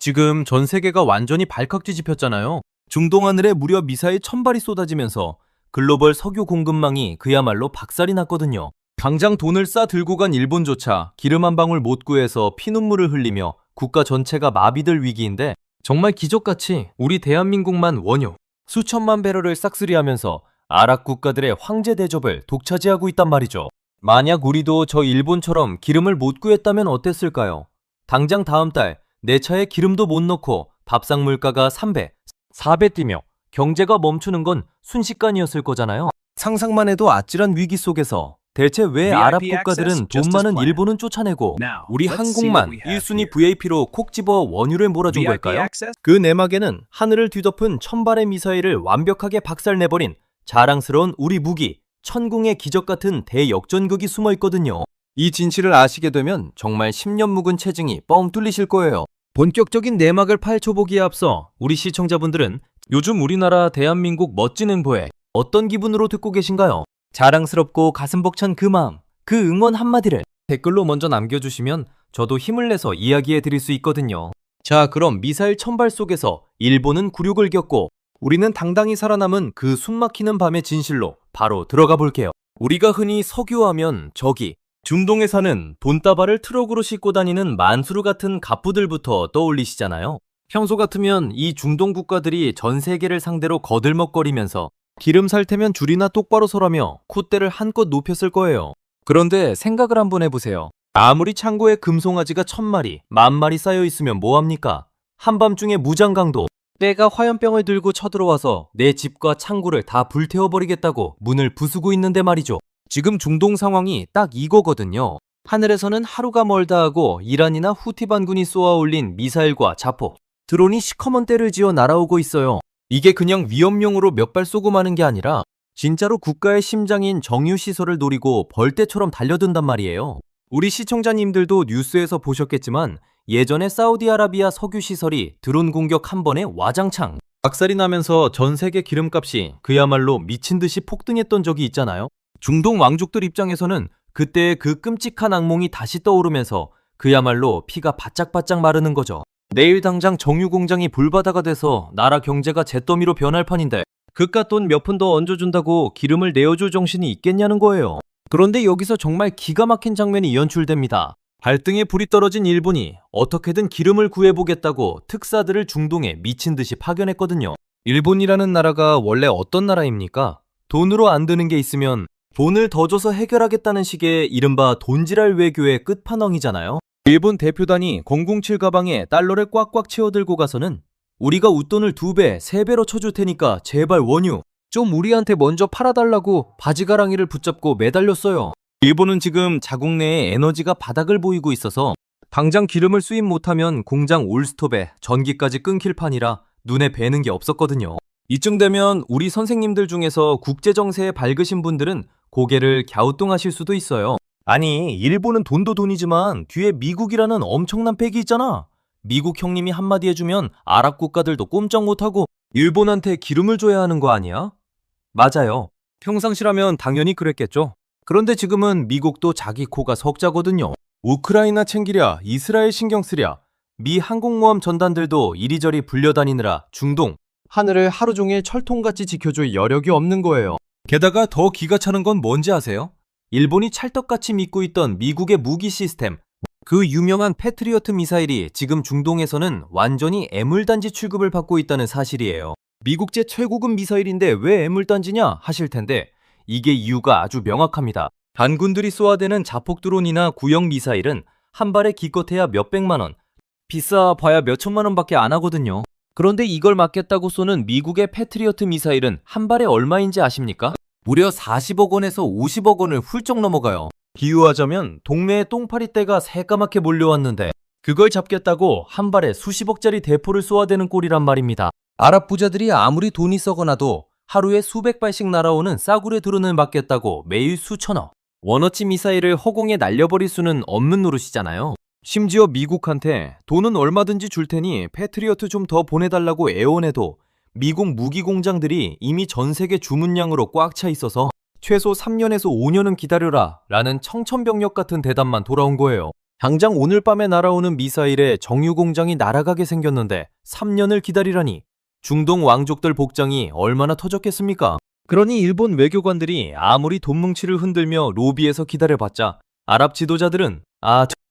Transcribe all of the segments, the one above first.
지금 전 세계가 완전히 발칵 뒤집혔잖아요. 중동 하늘에 무려 미사일 1000발이 쏟아지면서 글로벌 석유 공급망이 그야말로 박살이 났거든요. 당장 돈을 싸 들고 간 일본조차 기름 한 방울 못 구해서 피눈물을 흘리며 국가 전체가 마비될 위기인데, 정말 기적같이 우리 대한민국만 원유 수천만 배럴을 싹쓸이하면서 아랍 국가들의 황제 대접을 독차지하고 있단 말이죠. 만약 우리도 저 일본처럼 기름을 못 구했다면 어땠을까요? 당장 다음 달 내 차에 기름도 못 넣고 밥상 물가가 3배, 4배 뛰며 경제가 멈추는 건 순식간이었을 거잖아요. 상상만 해도 아찔한 위기 속에서 대체 왜 아랍 국가들은 돈 많은 일본은 쫓아내고 우리 한국만 1순위 VIP로 콕 집어 원유를 몰아준 걸까요? 그 내막에는 하늘을 뒤덮은 1000발의 미사일을 완벽하게 박살내버린 자랑스러운 우리 무기 천궁의 기적 같은 대역전극이 숨어 있거든요. 이 진실을 아시게 되면 정말 10년 묵은 체증이 뻥 뚫리실 거예요. 본격적인 내막을 파헤쳐보기에 앞서 우리 시청자분들은 요즘 우리나라 대한민국 멋진 행보에 어떤 기분으로 듣고 계신가요? 자랑스럽고 가슴 벅찬 그 마음, 그 응원 한마디를 댓글로 먼저 남겨주시면 저도 힘을 내서 이야기해 드릴 수 있거든요. 자, 그럼 미사일 1000발 속에서 일본은 굴욕을 겪고 우리는 당당히 살아남은 그 숨막히는 밤의 진실로 바로 들어가 볼게요. 우리가 흔히 석유하면 저기 중동에 사는 돈다발을 트럭으로 싣고 다니는 만수르 같은 갑부들부터 떠올리시잖아요. 평소 같으면 이 중동 국가들이 전 세계를 상대로 거들먹거리면서 기름 살 테면 줄이나 똑바로 서라며 콧대를 한껏 높였을 거예요. 그런데 생각을 한번 해보세요. 아무리 창고에 금송아지가 1000마리, 10,000마리 쌓여 있으면 뭐합니까? 한밤중에 무장강도 때가 화염병을 들고 쳐들어와서 내 집과 창고를 다 불태워버리겠다고 문을 부수고 있는데 말이죠. 지금 중동 상황이 딱 이거거든요. 하늘에서는 하루가 멀다 하고 이란이나 후티 반군이 쏘아올린 미사일과 자포, 드론이 시커먼 때를 지어 날아오고 있어요. 이게 그냥 위험용으로 몇 발 쏘고 마는 게 아니라 진짜로 국가의 심장인 정유시설을 노리고 벌떼처럼 달려든단 말이에요. 우리 시청자님들도 뉴스에서 보셨겠지만 예전에 사우디아라비아 석유시설이 드론 공격 한 번에 와장창 박살이 나면서 전 세계 기름값이 그야말로 미친 듯이 폭등했던 적이 있잖아요. 중동 왕족들 입장에서는 그때의 그 끔찍한 악몽이 다시 떠오르면서 그야말로 피가 바짝바짝 마르는 거죠. 내일 당장 정유 공장이 불바다가 돼서 나라 경제가 잿더미로 변할 판인데 그깟 돈 몇 푼 더 얹어준다고 기름을 내어줄 정신이 있겠냐는 거예요. 그런데 여기서 정말 기가 막힌 장면이 연출됩니다. 발등에 불이 떨어진 일본이 어떻게든 기름을 구해보겠다고 특사들을 중동에 미친 듯이 파견했거든요. 일본이라는 나라가 원래 어떤 나라입니까? 돈으로 안 드는 게 있으면 돈을 더 줘서 해결하겠다는 식의 이른바 돈지랄 외교의 끝판왕이잖아요. 일본 대표단이 007 가방에 달러를 꽉꽉 채워들고 가서는 우리가 웃돈을 2배, 3배로 쳐줄 테니까 제발 원유 좀 우리한테 먼저 팔아달라고 바지가랑이를 붙잡고 매달렸어요. 일본은 지금 자국 내에 에너지가 바닥을 보이고 있어서 당장 기름을 수입 못하면 공장 올스톱에 전기까지 끊길 판이라 눈에 뵈는 게 없었거든요. 이쯤 되면 우리 선생님들 중에서 국제정세에 밝으신 분들은 고개를 갸우뚱하실 수도 있어요. 아니, 일본은 돈도 돈이지만 뒤에 미국이라는 엄청난 팩이 있잖아. 미국 형님이 한마디 해주면 아랍 국가들도 꼼짝 못하고 일본한테 기름을 줘야 하는 거 아니야? 맞아요. 평상시라면 당연히 그랬겠죠. 그런데 지금은 미국도 자기 코가 석자거든요. 우크라이나 챙기랴, 이스라엘 신경 쓰랴, 미 항공모함 전단들도 이리저리 불려다니느라 중동 하늘을 하루 종일 철통같이 지켜줄 여력이 없는 거예요. 게다가 더 기가 차는 건 뭔지 아세요? 일본이 찰떡같이 믿고 있던 미국의 무기 시스템, 그 유명한 패트리어트 미사일이 지금 중동에서는 완전히 애물단지 취급을 받고 있다는 사실이에요. 미국제 최고급 미사일인데 왜 애물단지냐 하실 텐데 이게 이유가 아주 명확합니다. 반군들이 쏘아대는 자폭 드론이나 구형 미사일은 한 발에 기껏해야 몇백만 원, 비싸 봐야 몇천만 원밖에 안 하거든요. 그런데 이걸 막겠다고 쏘는 미국의 패트리어트 미사일은 한 발에 얼마인지 아십니까? 무려 40억 원에서 50억 원을 훌쩍 넘어가요. 비유하자면 동네에 똥파리 떼가 새까맣게 몰려왔는데 그걸 잡겠다고 한 발에 수십억짜리 대포를 쏘아대는 꼴이란 말입니다. 아랍 부자들이 아무리 돈이 썩어나도 하루에 수백 발씩 날아오는 싸구려 드론을 막겠다고 매일 수천억, 원어치 미사일을 허공에 날려버릴 수는 없는 노릇이잖아요. 심지어 미국한테 돈은 얼마든지 줄 테니 패트리어트 좀 더 보내달라고 애원해도 미국 무기 공장들이 이미 전 세계 주문량으로 꽉 차 있어서 최소 3년에서 5년은 기다려라 라는 청천벽력 같은 대답만 돌아온 거예요. 당장 오늘 밤에 날아오는 미사일에 정유 공장이 날아가게 생겼는데 3년을 기다리라니 중동 왕족들 복장이 얼마나 터졌겠습니까? 그러니 일본 외교관들이 아무리 돈 뭉치를 흔들며 로비에서 기다려봤자 아랍 지도자들은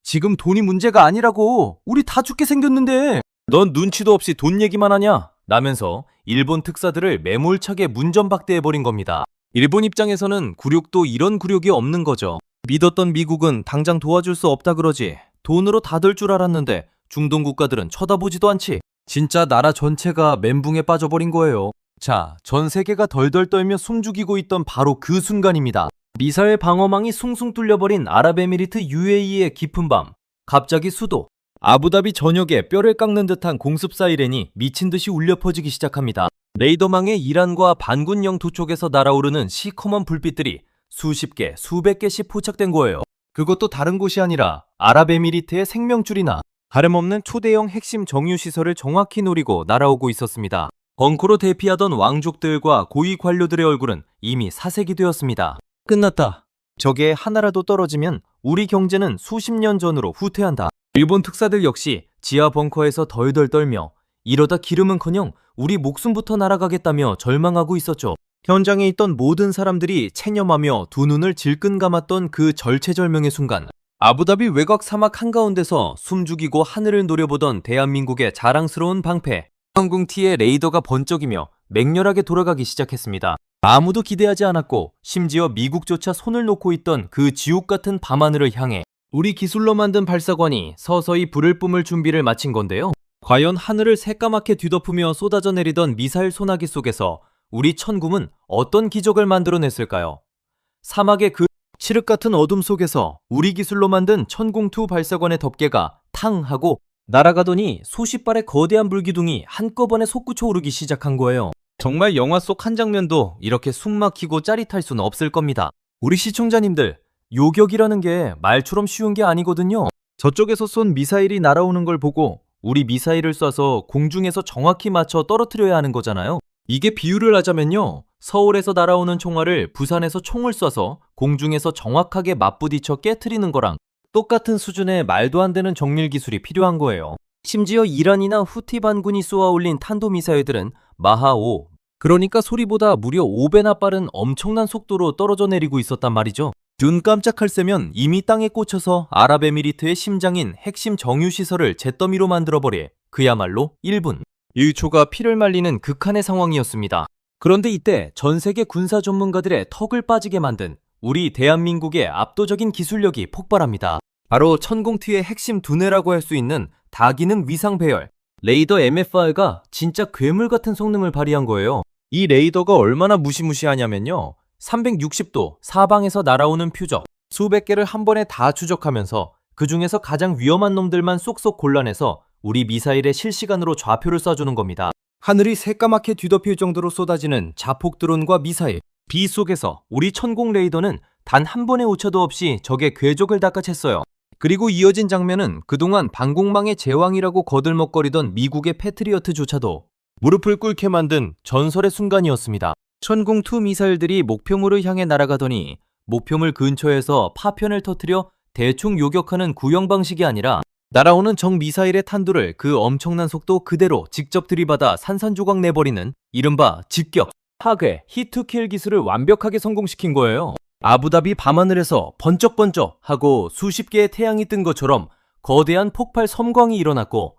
지금 돈이 문제가 아니라고 우리 다 죽게 생겼는데 넌 눈치도 없이 돈 얘기만 하냐? 라면서 일본 특사들을 매몰차게 문전박대해버린 겁니다. 일본 입장에서는 굴욕도 이런 굴욕이 없는 거죠. 믿었던 미국은 당장 도와줄 수 없다 그러지 돈으로 다 될 줄 알았는데 중동 국가들은 쳐다보지도 않지. 진짜 나라 전체가 멘붕에 빠져버린 거예요. 자, 전 세계가 덜덜 떨며 숨죽이고 있던 바로 그 순간입니다. 미사일 방어망이 숭숭 뚫려버린 아랍에미리트 UAE의 깊은 밤, 갑자기 수도 아부다비 전역에 뼈를 깎는 듯한 공습 사이렌이 미친 듯이 울려 퍼지기 시작합니다. 레이더망에 이란과 반군 영토 쪽에서 날아오르는 시커먼 불빛들이 수십 개, 수백 개씩 포착된 거예요. 그것도 다른 곳이 아니라 아랍에미리트의 생명줄이나 다름없는 초대형 핵심 정유시설을 정확히 노리고 날아오고 있었습니다. 벙커로 대피하던 왕족들과 고위 관료들의 얼굴은 이미 사색이 되었습니다. 끝났다. 저게 하나라도 떨어지면 우리 경제는 수십 년 전으로 후퇴한다. 일본 특사들 역시 지하 벙커에서 덜덜 떨며 이러다 기름은커녕 우리 목숨부터 날아가겠다며 절망하고 있었죠. 현장에 있던 모든 사람들이 체념하며 두 눈을 질끈 감았던 그 절체절명의 순간, 아부다비 외곽 사막 한가운데서 숨죽이고 하늘을 노려보던 대한민국의 자랑스러운 방패 항공티의 레이더가 번쩍이며 맹렬하게 돌아가기 시작했습니다. 아무도 기대하지 않았고 심지어 미국조차 손을 놓고 있던 그 지옥 같은 밤하늘을 향해 우리 기술로 만든 발사관이 서서히 불을 뿜을 준비를 마친 건데요. 과연 하늘을 새까맣게 뒤덮으며 쏟아져 내리던 미사일 소나기 속에서 우리 천궁은 어떤 기적을 만들어냈을까요? 사막의 그 칠흑 같은 어둠 속에서 우리 기술로 만든 천궁2 발사관의 덮개가 탕 하고 날아가더니 수십 발의 거대한 불기둥이 한꺼번에 솟구쳐 오르기 시작한 거예요. 정말 영화 속 한 장면도 이렇게 숨막히고 짜릿할 수는 없을 겁니다. 우리 시청자님들, 요격이라는 게 말처럼 쉬운 게 아니거든요. 저쪽에서 쏜 미사일이 날아오는 걸 보고 우리 미사일을 쏴서 공중에서 정확히 맞춰 떨어뜨려야 하는 거잖아요. 이게 비유를 하자면요, 서울에서 날아오는 총알을 부산에서 총을 쏴서 공중에서 정확하게 맞부딪혀 깨트리는 거랑 똑같은 수준의 말도 안 되는 정밀 기술이 필요한 거예요. 심지어 이란이나 후티 반군이 쏘아 올린 탄도미사일들은 마하 5, 그러니까 소리보다 무려 5배나 빠른 엄청난 속도로 떨어져 내리고 있었단 말이죠. 눈 깜짝할 새면 이미 땅에 꽂혀서 아랍에미리트의 심장인 핵심 정유시설을 잿더미로 만들어버려 그야말로 1분 1초가 피를 말리는 극한의 상황이었습니다. 그런데 이때 전 세계 군사 전문가들의 턱을 빠지게 만든 우리 대한민국의 압도적인 기술력이 폭발합니다. 바로 천궁2의 핵심 두뇌라고 할 수 있는 다기능 위상 배열 레이더 MFR가 진짜 괴물 같은 성능을 발휘한 거예요. 이 레이더가 얼마나 무시무시하냐면요, 360도 사방에서 날아오는 표적 수백 개를 한 번에 다 추적하면서 그 중에서 가장 위험한 놈들만 쏙쏙 골라내서 우리 미사일에 실시간으로 좌표를 쏴주는 겁니다. 하늘이 새까맣게 뒤덮일 정도로 쏟아지는 자폭 드론과 미사일, 비 속에서 우리 천궁 레이더는 단 한 번의 오차도 없이 적의 궤적을 닦아챘어요. 그리고 이어진 장면은 그동안 방공망의 제왕이라고 거들먹거리던 미국의 패트리어트조차도 무릎을 꿇게 만든 전설의 순간이었습니다. 천궁2 미사일들이 목표물을 향해 날아가더니 목표물 근처에서 파편을 터뜨려 대충 요격하는 구형 방식이 아니라 날아오는 적 미사일의 탄두를 그 엄청난 속도 그대로 직접 들이받아 산산조각 내버리는 이른바 직격, 파괴, 히트킬 기술을 완벽하게 성공시킨 거예요. 아부다비 밤하늘에서 번쩍번쩍 하고 수십 개의 태양이 뜬 것처럼 거대한 폭발 섬광이 일어났고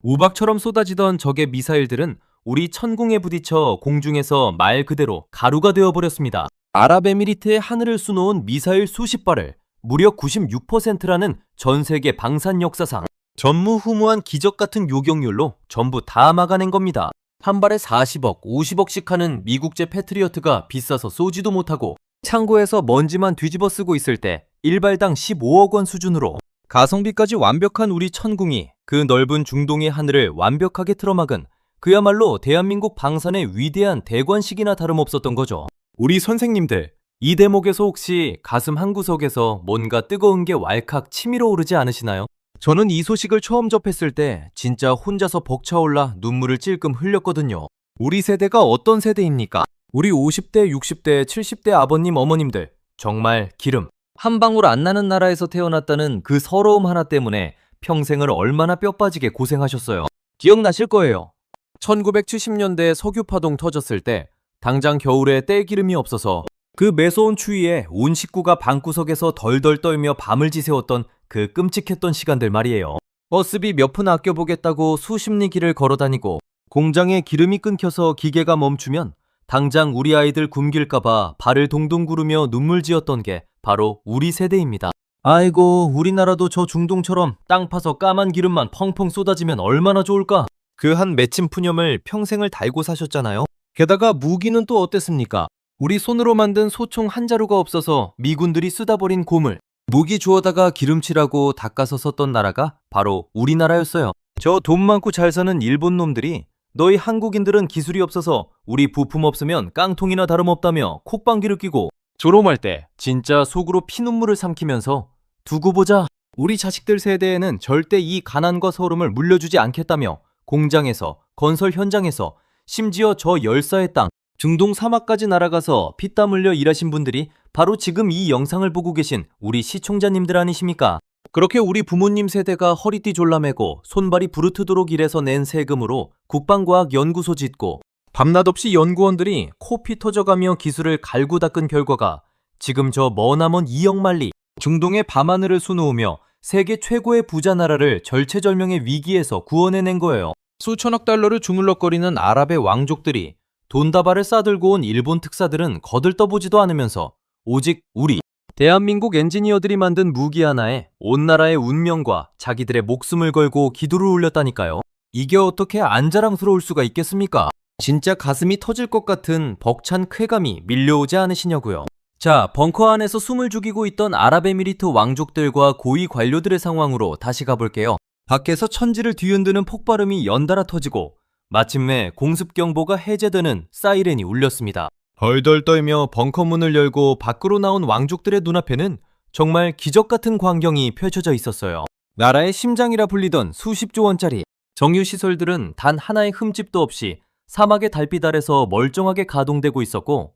우박처럼 쏟아지던 적의 미사일들은 우리 천궁에 부딪혀 공중에서 말 그대로 가루가 되어버렸습니다. 아랍에미리트의 하늘을 수놓은 미사일 수십 발을 무려 96%라는 전 세계 방산 역사상 전무후무한 기적 같은 요격률로 전부 다 막아낸 겁니다. 한 발에 40억, 50억씩 하는 미국제 패트리어트가 비싸서 쏘지도 못하고 창고에서 먼지만 뒤집어 쓰고 있을 때 1발당 15억 원 수준으로 가성비까지 완벽한 우리 천궁이 그 넓은 중동의 하늘을 완벽하게 틀어막은 그야말로 대한민국 방산의 위대한 대관식이나 다름없었던 거죠. 우리 선생님들, 이 대목에서 혹시 가슴 한구석에서 뭔가 뜨거운 게 왈칵 치밀어 오르지 않으시나요? 저는 이 소식을 처음 접했을 때 진짜 혼자서 벅차올라 눈물을 찔끔 흘렸거든요. 우리 세대가 어떤 세대입니까? 우리 50대, 60대, 70대 아버님, 어머님들 정말 기름, 한 방울 안 나는 나라에서 태어났다는 그 서러움 하나 때문에 평생을 얼마나 뼈 빠지게 고생하셨어요. 기억나실 거예요. 1970년대 석유 파동 터졌을 때 당장 겨울에 떼기름이 없어서 그 매서운 추위에 온 식구가 방구석에서 덜덜 떨며 밤을 지새웠던 그 끔찍했던 시간들 말이에요. 버스비 몇 푼 아껴보겠다고 수십리 길을 걸어다니고 공장에 기름이 끊겨서 기계가 멈추면 당장 우리 아이들 굶길까봐 발을 동동 구르며 눈물 지었던 게 바로 우리 세대입니다. 아이고, 우리나라도 저 중동처럼 땅 파서 까만 기름만 펑펑 쏟아지면 얼마나 좋을까? 그 한 맺힌 푸념을 평생을 달고 사셨잖아요. 게다가 무기는 또 어땠습니까? 우리 손으로 만든 소총 한 자루가 없어서 미군들이 쓰다 버린 고물, 무기 주워다가 기름칠하고 닦아서 썼던 나라가 바로 우리나라였어요. 저 돈 많고 잘 사는 일본 놈들이 너희 한국인들은 기술이 없어서 우리 부품 없으면 깡통이나 다름없다며 콧방귀를 끼고 졸업할 때 진짜 속으로 피눈물을 삼키면서 두고 보자, 우리 자식들 세대에는 절대 이 가난과 서름을 물려주지 않겠다며 공장에서, 건설 현장에서, 심지어 저 열사의 땅 중동 사막까지 날아가서 피땀 흘려 일하신 분들이 바로 지금 이 영상을 보고 계신 우리 시청자님들 아니십니까? 그렇게 우리 부모님 세대가 허리띠 졸라매고 손발이 부르트도록 일해서 낸 세금으로 국방과학연구소 짓고 밤낮 없이 연구원들이 코피 터져가며 기술을 갈고 닦은 결과가 지금 저 머나먼 2억 만리 중동의 밤하늘을 수놓으며 세계 최고의 부자 나라를 절체절명의 위기에서 구원해낸 거예요. 수천억 달러를 주물럭거리는 아랍의 왕족들이 돈다발을 싸들고 온 일본 특사들은 거들떠보지도 않으면서 오직 우리 대한민국 엔지니어들이 만든 무기 하나에 온 나라의 운명과 자기들의 목숨을 걸고 기도를 올렸다니까요. 이게 어떻게 안 자랑스러울 수가 있겠습니까? 진짜 가슴이 터질 것 같은 벅찬 쾌감이 밀려오지 않으시냐고요. 자, 벙커 안에서 숨을 죽이고 있던 아랍에미리트 왕족들과 고위 관료들의 상황으로 다시 가볼게요. 밖에서 천지를 뒤흔드는 폭발음이 연달아 터지고 마침내 공습경보가 해제되는 사이렌이 울렸습니다. 덜덜 떨며 벙커 문을 열고 밖으로 나온 왕족들의 눈앞에는 정말 기적 같은 광경이 펼쳐져 있었어요. 나라의 심장이라 불리던 수십조 원짜리 정유시설들은 단 하나의 흠집도 없이 사막의 달빛 아래서 멀쩡하게 가동되고 있었고,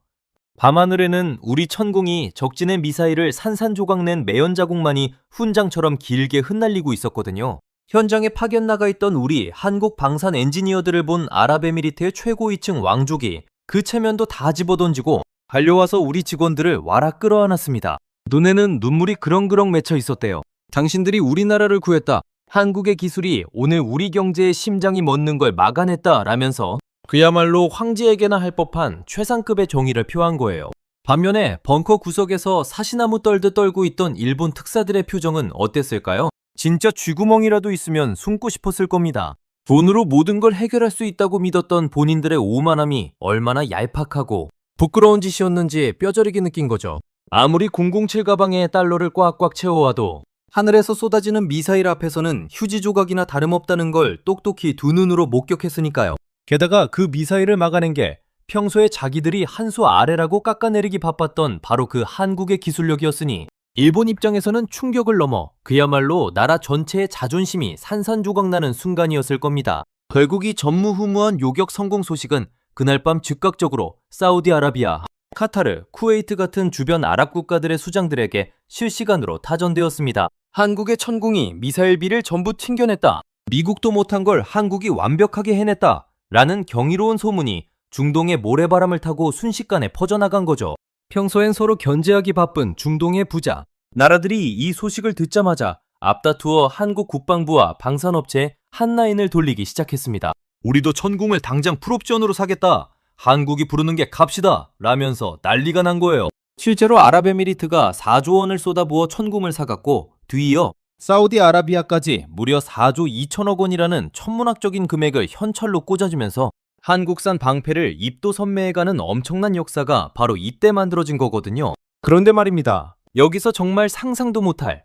밤하늘에는 우리 천공이 적진의 미사일을 산산조각 낸 매연 자국만이 훈장처럼 길게 흩날리고 있었거든요. 현장에 파견 나가 있던 우리 한국 방산 엔지니어들을 본 아랍에미리트의 최고위층 왕족이 그 체면도 다 집어던지고 달려와서 우리 직원들을 와라 끌어안았습니다. 눈에는 눈물이 그렁그렁 맺혀 있었대요. 당신들이 우리나라를 구했다. 한국의 기술이 오늘 우리 경제의 심장이 멎는 걸 막아냈다 라면서 그야말로 황제에게나 할 법한 최상급의 정의를 표한 거예요. 반면에 벙커 구석에서 사시나무 떨듯 떨고 있던 일본 특사들의 표정은 어땠을까요? 진짜 쥐구멍이라도 있으면 숨고 싶었을 겁니다. 돈으로 모든 걸 해결할 수 있다고 믿었던 본인들의 오만함이 얼마나 얄팍하고 부끄러운 짓이었는지 뼈저리게 느낀 거죠. 아무리 007 가방에 달러를 꽉꽉 채워와도 하늘에서 쏟아지는 미사일 앞에서는 휴지 조각이나 다름없다는 걸 똑똑히 두 눈으로 목격했으니까요. 게다가 그 미사일을 막아낸 게 평소에 자기들이 한 수 아래라고 깎아내리기 바빴던 바로 그 한국의 기술력이었으니 일본 입장에서는 충격을 넘어 그야말로 나라 전체의 자존심이 산산조각나는 순간이었을 겁니다. 결국 이 전무후무한 요격 성공 소식은 그날 밤 즉각적으로 사우디아라비아, 카타르, 쿠웨이트 같은 주변 아랍 국가들의 수장들에게 실시간으로 타전되었습니다. 한국의 천공이 미사일비를 전부 튕겨냈다. 미국도 못한 걸 한국이 완벽하게 해냈다. 라는 경이로운 소문이 중동의 모래바람을 타고 순식간에 퍼져나간 거죠. 평소엔 서로 견제하기 바쁜 중동의 부자 나라들이 이 소식을 듣자마자 앞다투어 한국 국방부와 방산업체에 한라인을 돌리기 시작했습니다. 우리도 천궁을 당장 풀옵션으로 사겠다. 한국이 부르는 게 값이다. 라면서 난리가 난 거예요. 실제로 아랍에미리트가 4조 원을 쏟아부어 천궁을 사갔고 뒤이어 사우디아라비아까지 무려 4조 2천억 원이라는 천문학적인 금액을 현찰로 꽂아주면서 한국산 방패를 입도 선매해가는 엄청난 역사가 바로 이때 만들어진 거거든요. 그런데 말입니다. 여기서 정말 상상도 못할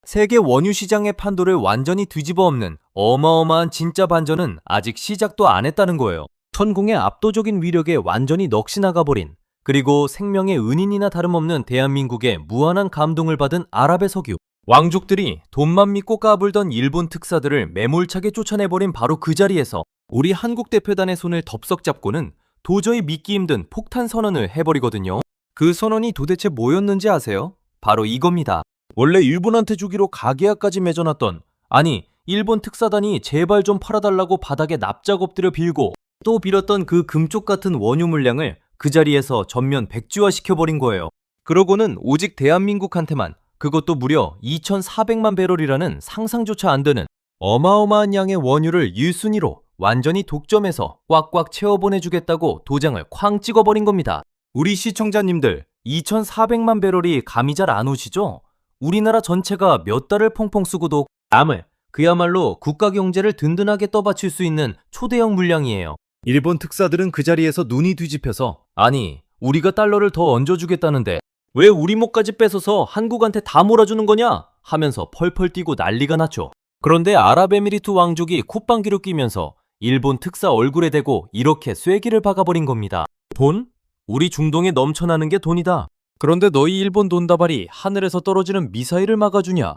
세계 원유 시장의 판도를 완전히 뒤집어 엎는 어마어마한 진짜 반전은 아직 시작도 안 했다는 거예요. 천공의 압도적인 위력에 완전히 넋이 나가버린, 그리고 생명의 은인이나 다름없는 대한민국에 무한한 감동을 받은 아랍의 석유. 왕족들이 돈만 믿고 까불던 일본 특사들을 매몰차게 쫓아내버린 바로 그 자리에서 우리 한국 대표단의 손을 덥석 잡고는 도저히 믿기 힘든 폭탄 선언을 해버리거든요. 그 선언이 도대체 뭐였는지 아세요? 바로 이겁니다. 원래 일본한테 주기로 가계약까지 맺어놨던, 아니 일본 특사단이 제발 좀 팔아달라고 바닥에 납작 엎드려 빌고 또 빌었던 그 금쪽 같은 원유 물량을 그 자리에서 전면 백지화시켜버린 거예요. 그러고는 오직 대한민국한테만, 그것도 무려 2,400만 배럴이라는 상상조차 안 되는 어마어마한 양의 원유를 1순위로 완전히 독점해서 꽉꽉 채워보내주겠다고 도장을 쾅 찍어버린 겁니다. 우리 시청자님들, 2,400만 배럴이 감이 잘 안 오시죠? 우리나라 전체가 몇 달을 펑펑 쓰고도 남을, 그야말로 국가 경제를 든든하게 떠받칠 수 있는 초대형 물량이에요. 일본 특사들은 그 자리에서 눈이 뒤집혀서, 아니 우리가 달러를 더 얹어주겠다는데 왜 우리 목까지 뺏어서 한국한테 다 몰아주는 거냐 하면서 펄펄 뛰고 난리가 났죠. 그런데 아랍에미리트 왕족이 콧방귀를 뀌면서 일본 특사 얼굴에 대고 이렇게 쐐기를 박아버린 겁니다. 돈? 우리 중동에 넘쳐나는 게 돈이다. 그런데 너희 일본 돈다발이 하늘에서 떨어지는 미사일을 막아주냐?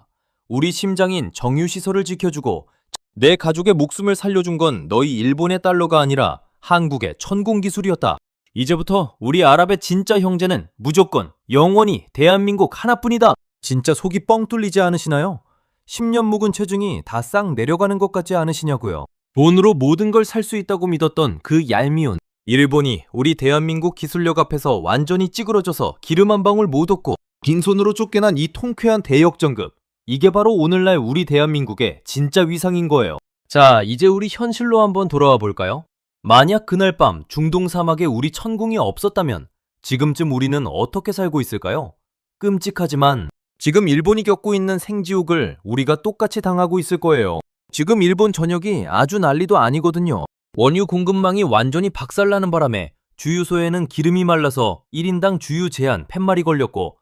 우리 심장인 정유시설을 지켜주고 내 가족의 목숨을 살려준 건 너희 일본의 달러가 아니라 한국의 천공기술이었다. 이제부터 우리 아랍의 진짜 형제는 무조건 영원히 대한민국 하나뿐이다. 진짜 속이 뻥 뚫리지 않으시나요? 10년 묵은 체중이 다 싹 내려가는 것 같지 않으시냐고요. 돈으로 모든 걸 살 수 있다고 믿었던 그 얄미운 일본이 우리 대한민국 기술력 앞에서 완전히 찌그러져서 기름 한 방울 못 얻고 빈손으로 쫓겨난 이 통쾌한 대역전급. 이게 바로 오늘날 우리 대한민국의 진짜 위상인 거예요. 자, 이제 우리 현실로 한번 돌아와 볼까요? 만약 그날 밤 중동 사막에 우리 천궁이 없었다면 지금쯤 우리는 어떻게 살고 있을까요? 끔찍하지만 지금 일본이 겪고 있는 생지옥을 우리가 똑같이 당하고 있을 거예요. 지금 일본 전역이 아주 난리도 아니거든요. 원유 공급망이 완전히 박살나는 바람에 주유소에는 기름이 말라서 1인당 주유 제한 팻말이 걸렸고,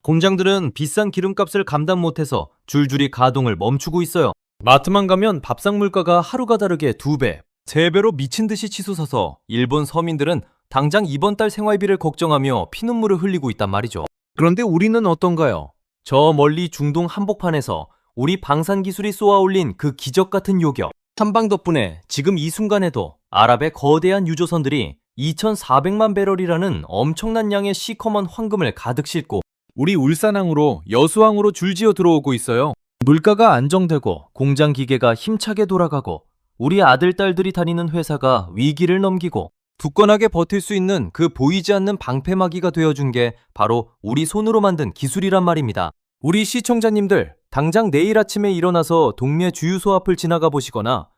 공장들은 비싼 기름값을 감당 못해서 줄줄이 가동을 멈추고 있어요. 마트만 가면 밥상 물가가 하루가 다르게 2배, 3배로 미친 듯이 치솟아서 일본 서민들은 당장 이번 달 생활비를 걱정하며 피눈물을 흘리고 있단 말이죠. 그런데 우리는 어떤가요? 저 멀리 중동 한복판에서 우리 방산 기술이 쏘아올린 그 기적 같은 요격. 한방 덕분에 지금 이 순간에도 아랍의 거대한 유조선들이 2,400만 배럴이라는 엄청난 양의 시커먼 황금을 가득 싣고 우리 울산항으로 여수항으로 줄지어 들어오고 있어요. 물가가 안정되고 공장 기계가 힘차게 돌아가고 우리 아들, 딸들이 다니는 회사가 위기를 넘기고 굳건하게 버틸 수 있는 그 보이지 않는 방패막이가 되어준 게 바로 우리 손으로 만든 기술이란 말입니다. 우리 시청자님들, 당장 내일 아침에 일어나서 동네 주유소 앞을 지나가 보시거나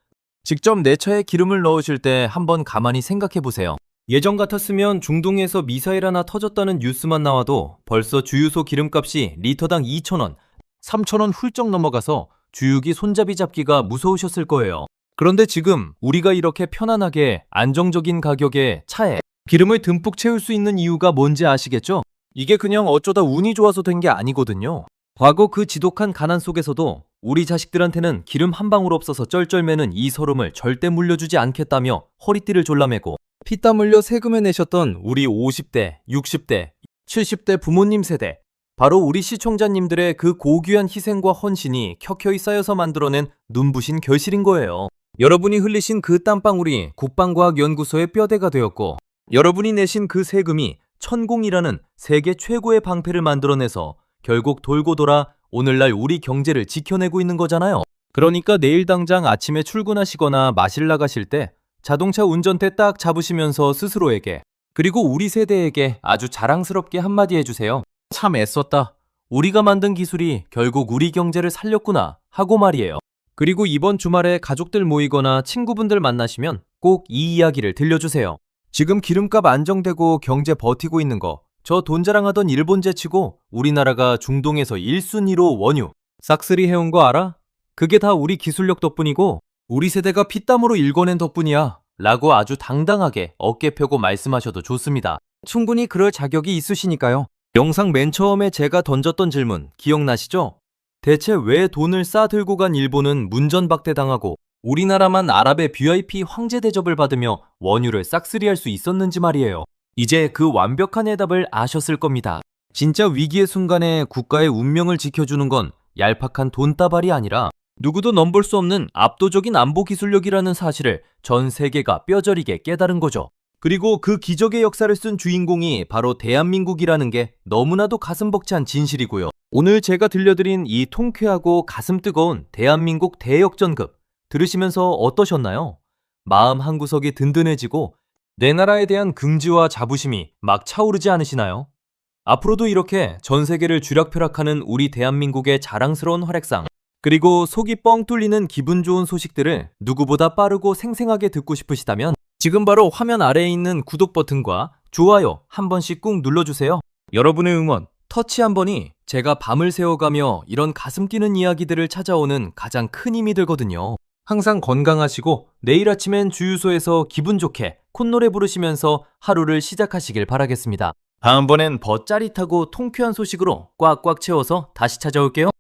직접 내 차에 기름을 넣으실 때 한번 가만히 생각해 보세요. 예전 같았으면 중동에서 미사일 하나 터졌다는 뉴스만 나와도 벌써 주유소 기름값이 리터당 2,000원, 3,000원 훌쩍 넘어가서 주유기 손잡이 잡기가 무서우셨을 거예요. 그런데 지금 우리가 이렇게 편안하게 안정적인 가격에 차에 기름을 듬뿍 채울 수 있는 이유가 뭔지 아시겠죠? 이게 그냥 어쩌다 운이 좋아서 된 게 아니거든요. 과거 그 지독한 가난 속에서도 우리 자식들한테는 기름 한 방울 없어서 쩔쩔매는 이 서름을 절대 물려주지 않겠다며 허리띠를 졸라매고 피땀 흘려 세금을 내셨던 우리 50대, 60대, 70대 부모님 세대, 바로 우리 시청자님들의 그 고귀한 희생과 헌신이 켜켜이 쌓여서 만들어낸 눈부신 결실인 거예요. 여러분이 흘리신 그 땀방울이 국방과학연구소의 뼈대가 되었고, 여러분이 내신 그 세금이 천공이라는 세계 최고의 방패를 만들어내서 결국 돌고 돌아 오늘날 우리 경제를 지켜내고 있는 거잖아요. 그러니까 내일 당장 아침에 출근하시거나 마실 나가실 때 자동차 운전대 딱 잡으시면서 스스로에게, 그리고 우리 세대에게 아주 자랑스럽게 한마디 해주세요. 참 애썼다. 우리가 만든 기술이 결국 우리 경제를 살렸구나 하고 말이에요. 그리고 이번 주말에 가족들 모이거나 친구분들 만나시면 꼭 이 이야기를 들려주세요. 지금 기름값 안정되고 경제 버티고 있는 거, 저 돈 자랑하던 일본 제치고 우리나라가 중동에서 1순위로 원유 싹쓸이 해온 거 알아? 그게 다 우리 기술력 덕분이고 우리 세대가 피땀으로 일궈낸 덕분이야 라고 아주 당당하게 어깨 펴고 말씀하셔도 좋습니다. 충분히 그럴 자격이 있으시니까요. 영상 맨 처음에 제가 던졌던 질문 기억나시죠? 대체 왜 돈을 싸들고 간 일본은 문전박대당하고 우리나라만 아랍의 VIP 황제 대접을 받으며 원유를 싹쓸이할 수 있었는지 말이에요. 이제 그 완벽한 해답을 아셨을 겁니다. 진짜 위기의 순간에 국가의 운명을 지켜주는 건 얄팍한 돈다발이 아니라 누구도 넘볼 수 없는 압도적인 안보 기술력이라는 사실을 전 세계가 뼈저리게 깨달은 거죠. 그리고 그 기적의 역사를 쓴 주인공이 바로 대한민국이라는 게 너무나도 가슴 벅찬 진실이고요. 오늘 제가 들려드린 이 통쾌하고 가슴 뜨거운 대한민국 대역전급 들으시면서 어떠셨나요? 마음 한구석이 든든해지고 내 나라에 대한 긍지와 자부심이 막 차오르지 않으시나요? 앞으로도 이렇게 전 세계를 쥐락펴락하는 우리 대한민국의 자랑스러운 활약상, 그리고 속이 뻥 뚫리는 기분 좋은 소식들을 누구보다 빠르고 생생하게 듣고 싶으시다면 지금 바로 화면 아래에 있는 구독 버튼과 좋아요 한 번씩 꾹 눌러주세요. 여러분의 응원, 터치 한 번이 제가 밤을 새워가며 이런 가슴 뛰는 이야기들을 찾아오는 가장 큰 힘이 되거든요. 항상 건강하시고 내일 아침엔 주유소에서 기분 좋게 콧노래 부르시면서 하루를 시작하시길 바라겠습니다. 다음번엔 더 짜릿하고 통쾌한 소식으로 꽉꽉 채워서 다시 찾아올게요.